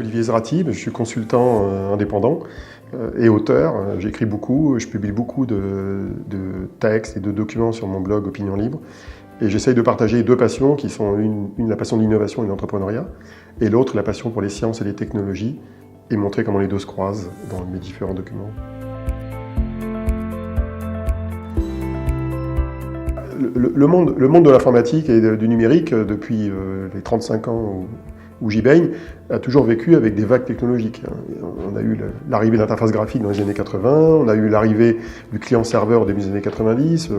Olivier Zratib, je suis consultant indépendant et auteur. J'écris beaucoup, je publie beaucoup de textes et de documents sur mon blog Opinion Libre. Et j'essaye de partager deux passions qui sont une la passion de l'innovation et de l'entrepreneuriat, et l'autre la passion pour les sciences et les technologies, et montrer comment les deux se croisent dans mes différents documents. Le monde de l'informatique et du numérique, depuis les 35 ans où j'y baigne, a toujours vécu avec des vagues technologiques. On a eu l'arrivée de l'interface graphique dans les années 80, on a eu l'arrivée du client-serveur au début des années 90,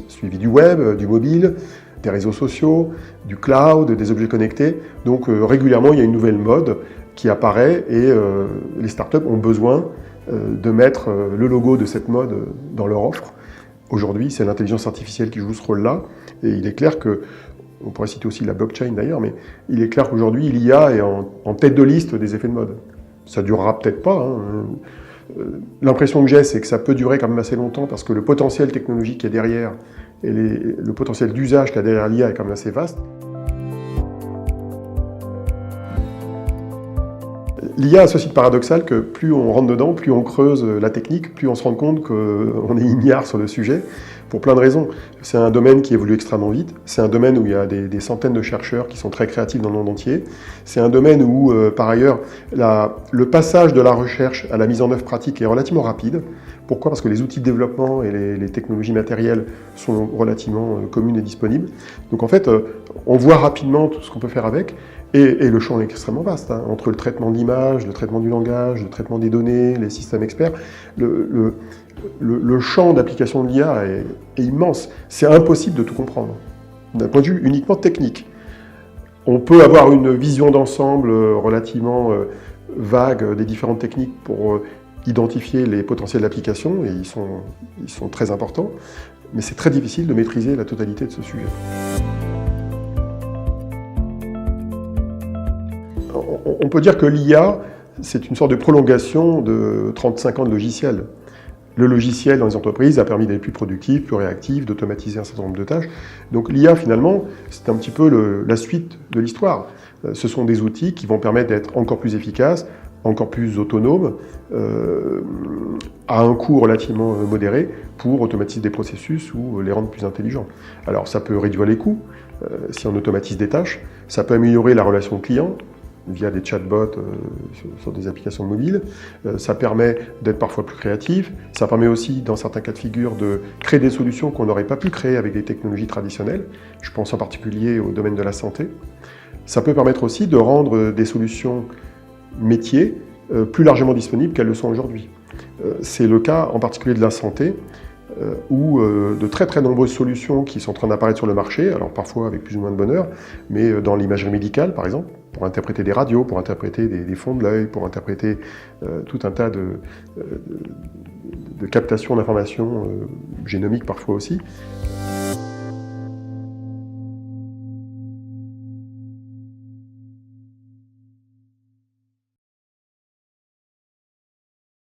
suivi du web, du mobile, des réseaux sociaux, du cloud, des objets connectés. Donc régulièrement, il y a une nouvelle mode qui apparaît et les startups ont besoin de mettre le logo de cette mode dans leur offre. Aujourd'hui, c'est l'intelligence artificielle qui joue ce rôle-là, et il est clair que, on pourrait citer aussi la blockchain d'ailleurs, mais il est clair qu'aujourd'hui, l'IA est en tête de liste des effets de mode. Ça durera peut-être pas. L'impression que j'ai, c'est que ça peut durer quand même assez longtemps, parce que le potentiel technologique qui est derrière, et le potentiel d'usage qu'il y a derrière l'IA est quand même assez vaste. L'IA a ce site paradoxal que plus on rentre dedans, plus on creuse la technique, plus on se rend compte qu'on est ignare sur le sujet, pour plein de raisons. C'est un domaine qui évolue extrêmement vite, c'est un domaine où il y a des centaines de chercheurs qui sont très créatifs dans le monde entier, c'est un domaine où, par ailleurs, le passage de la recherche à la mise en œuvre pratique est relativement rapide. Pourquoi? Parce que les outils de développement et les technologies matérielles sont relativement communes et disponibles. Donc en fait, on voit rapidement tout ce qu'on peut faire avec, et le champ est extrêmement vaste, entre le traitement d'images, le traitement du langage, le traitement des données, les systèmes experts. Le champ d'application de l'IA est immense. C'est impossible de tout comprendre, d'un point de vue uniquement technique. On peut avoir une vision d'ensemble relativement vague des différentes techniques pour identifier les potentiels d'application, et ils sont très importants, mais c'est très difficile de maîtriser la totalité de ce sujet. On peut dire que l'IA, c'est une sorte de prolongation de 35 ans de logiciel. Le logiciel dans les entreprises a permis d'être plus productif, plus réactif, d'automatiser un certain nombre de tâches. Donc l'IA, finalement, c'est un petit peu la suite de l'histoire. Ce sont des outils qui vont permettre d'être encore plus efficaces, encore plus autonomes, à un coût relativement modéré, pour automatiser des processus ou les rendre plus intelligents. Alors ça peut réduire les coûts, si on automatise des tâches, ça peut améliorer la relation client, via des chatbots sur des applications mobiles. Ça permet d'être parfois plus créatif. Ça permet aussi, dans certains cas de figure, de créer des solutions qu'on n'aurait pas pu créer avec des technologies traditionnelles. Je pense en particulier au domaine de la santé. Ça peut permettre aussi de rendre des solutions métiers plus largement disponibles qu'elles le sont aujourd'hui. C'est le cas en particulier de la santé, où de très nombreuses solutions qui sont en train d'apparaître sur le marché, alors parfois avec plus ou moins de bonheur, mais dans l'imagerie médicale par exemple, pour interpréter des radios, pour interpréter des fonds de l'œil, pour interpréter tout un tas de captations d'informations génomiques parfois aussi.